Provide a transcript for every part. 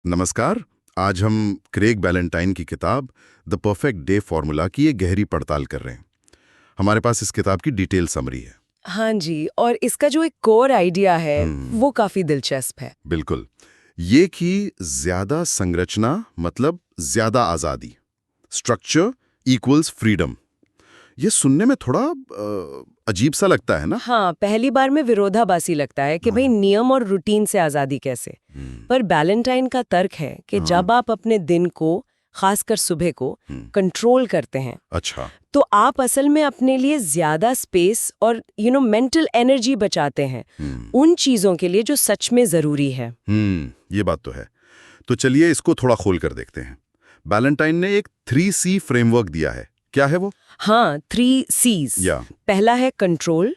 नमस्कार। आज हम क्रेग बैलेंटाइन की किताब द परफेक्ट डे फॉर्मूला की एक गहरी पड़ताल कर रहे हैं। हमारे पास इस किताब की डिटेल समरी है। हाँ जी, और इसका जो एक कोर आइडिया है वो काफी दिलचस्प है। बिल्कुल। ये कि ज्यादा संरचना मतलब ज्यादा आजादी, स्ट्रक्चर इक्वल्स फ्रीडम। ये सुनने में थोड़ा अजीब सा लगता है ना। हाँ, पहली बार में विरोधाभासी लगता है कि भाई नियम और रूटीन से आजादी कैसे। पर बैलेंटाइन का तर्क है कि जब आप अपने दिन को, खासकर सुबह को, कंट्रोल करते हैं, अच्छा। तो आप असल में अपने लिए ज्यादा स्पेस और मेंटल एनर्जी बचाते हैं उन चीजों के लिए जो सच में जरूरी है। ये बात तो है। तो चलिए इसको थोड़ा खोल कर देखते हैं। बैलेंटाइन ने एक 3C फ्रेमवर्क दिया है। क्या है वो? हाँ, 3 C's। या पहला है कंट्रोल,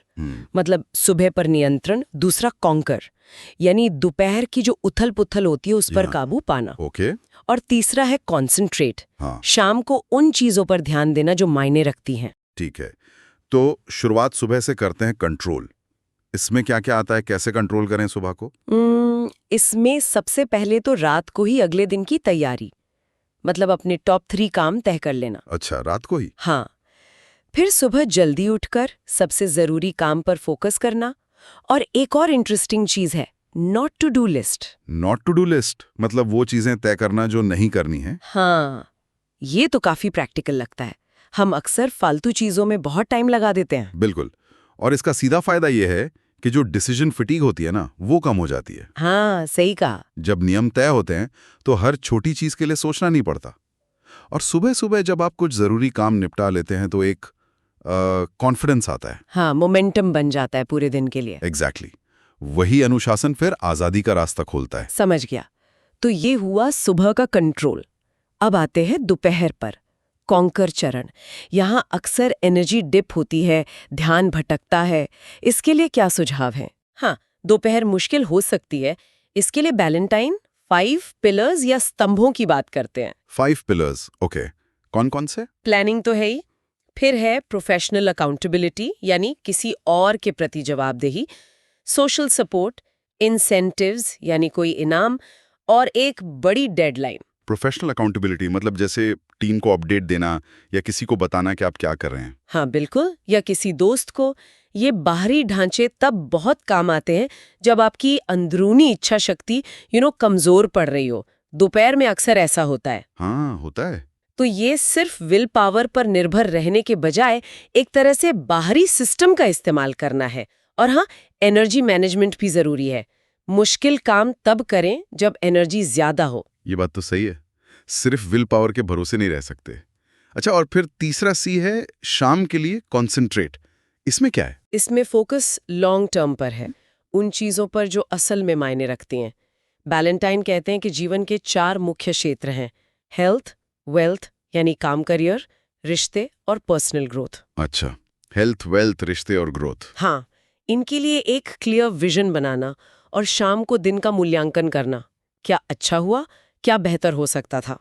मतलब सुबह पर नियंत्रण। दूसरा कॉन्कर, यानी दोपहर की जो उथल पुथल होती है उस पर काबू पाना। ओके। और तीसरा है कॉन्सेंट्रेट, हाँ, शाम को उन चीजों पर ध्यान देना जो मायने रखती हैं। ठीक है। तो शुरुआत सुबह से करते हैं कंट्रोल। इसमें क्या क्या आता है, कैसे कंट्रोल करें सुबह को? इसमें सबसे पहले तो रात को ही अगले दिन की तैयारी, मतलब अपने टॉप 3 काम तय कर लेना। अच्छा, रात को ही? हाँ, फिर सुबह जल्दी उठकर सबसे जरूरी काम पर फोकस करना। और एक और इंटरेस्टिंग चीज है, not to do list. Not to do list मतलब वो चीजें तय करना जो नहीं करनी है। हाँ, ये तो काफी प्रैक्टिकल लगता है। हम अक्सर फालतू चीजों में बहुत टाइम लगा देते हैं। बिल्कुल। और इसका सीधा फायदा ये है कि जो डिसीजन फिटीग होती है ना, वो कम हो जाती है। हाँ, सही कहा। जब नियम तय होते हैं तो हर छोटी चीज के लिए सोचना नहीं पड़ता। और सुबह सुबह जब आप कुछ जरूरी काम निपटा लेते हैं तो एक कॉन्फिडेंस आता है। हाँ, मोमेंटम बन जाता है पूरे दिन के लिए। एग्जैक्टली। वही अनुशासन फिर आजादी का रास्ता खोलता है। समझ गया। तो ये हुआ सुबह का कंट्रोल। अब आते हैं दोपहर पर, कॉन्कर चरण। यहाँ अक्सर एनर्जी डिप होती है, ध्यान भटकता है। इसके लिए क्या सुझाव है? हाँ, दोपहर मुश्किल हो सकती है। इसके लिए बैलेंटाइन 5 पिलर्स या स्तंभों की बात करते हैं। 5 पिलर्स, ओके। कौन कौन से? प्लानिंग तो है ही, फिर है प्रोफेशनल अकाउंटेबिलिटी, यानी किसी और के प्रति जवाबदेही, सोशल सपोर्ट, इंसेंटिव्स यानी कोई इनाम, और एक बड़ी डेडलाइन। प्रोफेशनल अकाउंटेबिलिटी मतलब जैसे टीम को अपडेट देना या किसी को बताना कि आप क्या कर रहे हैं। हाँ बिल्कुल, या किसी दोस्त को। ये बाहरी ढांचे तब बहुत काम आते हैं जब आपकी अंदरूनी इच्छा शक्ति कमजोर पड़ रही हो। दोपहर में अक्सर ऐसा होता है। हाँ, होता है। तो ये सिर्फ विल पावर पर निर्भर रहने के बजाय एक तरह से बाहरी सिस्टम का इस्तेमाल करना है। और हाँ, एनर्जी मैनेजमेंट भी जरूरी है। मुश्किल काम तब करें जब एनर्जी ज्यादा हो। ये बात तो सही है। सिर्फ विल पावर के भरोसे नहीं रह सकते। अच्छा, और फिर तीसरा सी है शाम के लिए कॉन्सेंट्रेट। इसमें क्या है? इसमें फोकस लॉन्ग टर्म पर है, उन चीजों पर जो असल में मायने रखती हैं। बैलेंटाइन कहते हैं कि जीवन के 4 मुख्य क्षेत्र हैं: हेल्थ, वेल्थ यानी काम करियर, रिश्ते और पर्सनल ग्रोथ। अच्छा, हेल्थ, वेल्थ, रिश्ते और ग्रोथ। हाँ, इनके लिए एक क्लियर विजन बनाना और शाम को दिन का मूल्यांकन करना। क्या अच्छा हुआ, क्या बेहतर हो सकता था।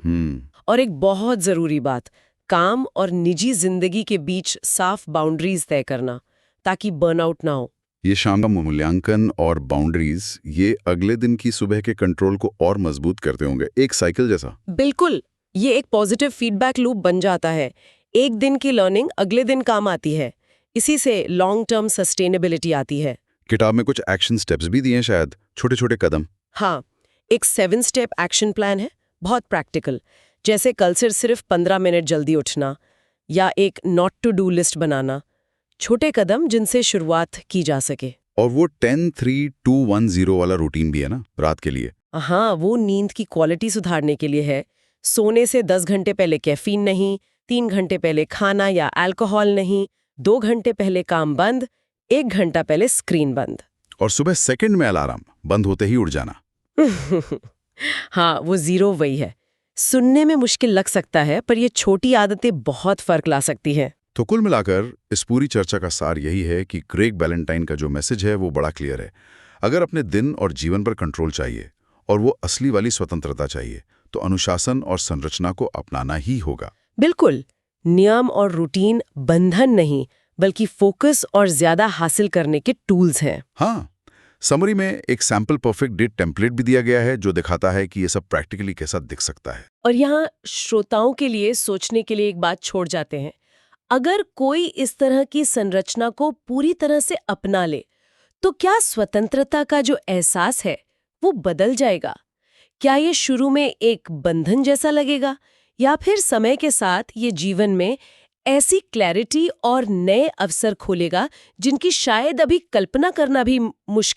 और एक बहुत जरूरी बात, काम और निजी जिंदगी के बीच साफ बाउंड्रीज तय करना ताकि बर्नआउट ना हो। ये शाम का मूल्यांकन और बाउंड्रीज ये अगले दिन की सुबह के कंट्रोल को और मजबूत करते होंगे, एक साइकिल जैसा। बिल्कुल, ये एक पॉजिटिव फीडबैक लूप बन जाता है। एक दिन की लर्निंग अगले दिन काम आती है। इसी से लॉन्ग टर्म सस्टेनेबिलिटी आती है। किताब में कुछ एक्शन स्टेप्स भी दिए हैं शायद, छोटे छोटे कदम। हाँ, एक 7 स्टेप एक्शन प्लान है, बहुत प्रैक्टिकल। जैसे कल से सिर्फ 15 मिनट जल्दी उठना, या एक नॉट टू डू लिस्ट बनाना। छोटे कदम जिनसे शुरुआत की जा सके। और वो 10-3-2-1-0 वाला रूटीन भी है ना रात के लिए। हाँ, वो नींद की क्वालिटी सुधारने के लिए है। सोने से 10 घंटे पहले कैफीन नहीं, 3 घंटे पहले खाना या अल्कोहल नहीं, 2 घंटे पहले काम बंद, 1 घंटा पहले स्क्रीन बंद। और सुबह सेकंड में अलार्म बंद होते ही उठ जाना। हाँ, वो 0 वही है। सुनने में मुश्किल लग सकता है, पर ये छोटी आदतें बहुत फर्क ला सकती हैं। तो कुल मिलाकर इस पूरी चर्चा का सार यही है कि क्रेग बैलेंटाइन का जो मैसेज है वो बड़ा क्लियर है। अगर अपने दिन और जीवन पर कंट्रोल चाहिए और वो असली वाली स्वतंत्रता चाहिए तो अनुशासन और संरचना को अपनाना ही होगा। बिल्कुल, नियम और रूटीन बंधन नहीं, बल्कि फोकस और ज्यादा हासिल करने के टूल्स हैं। हाँ, समरी में एक सैम्पल परफेक्ट डेट टेम्पलेट भी दिया गया है जो दिखाता है कि ये सब प्रैक्टिकली कैसा दिख सकता है। और यहाँ श्रोताओं के लिए सोचने के लिए एक बात छोड़ जाते हैं। अगर कोई इस तरह की संरचना को पूरी तरह से अपना ले, तो क्या स्वतंत्रता का जो एहसास है वो बदल जाएगा? क्या ये शुरू में एक बंधन जैसा लगेगा, या फिर समय के साथ ये जीवन में ऐसी क्लैरिटी और नए अवसर खोलेगा जिनकी शायद अभी कल्पना करना भी मुश्किल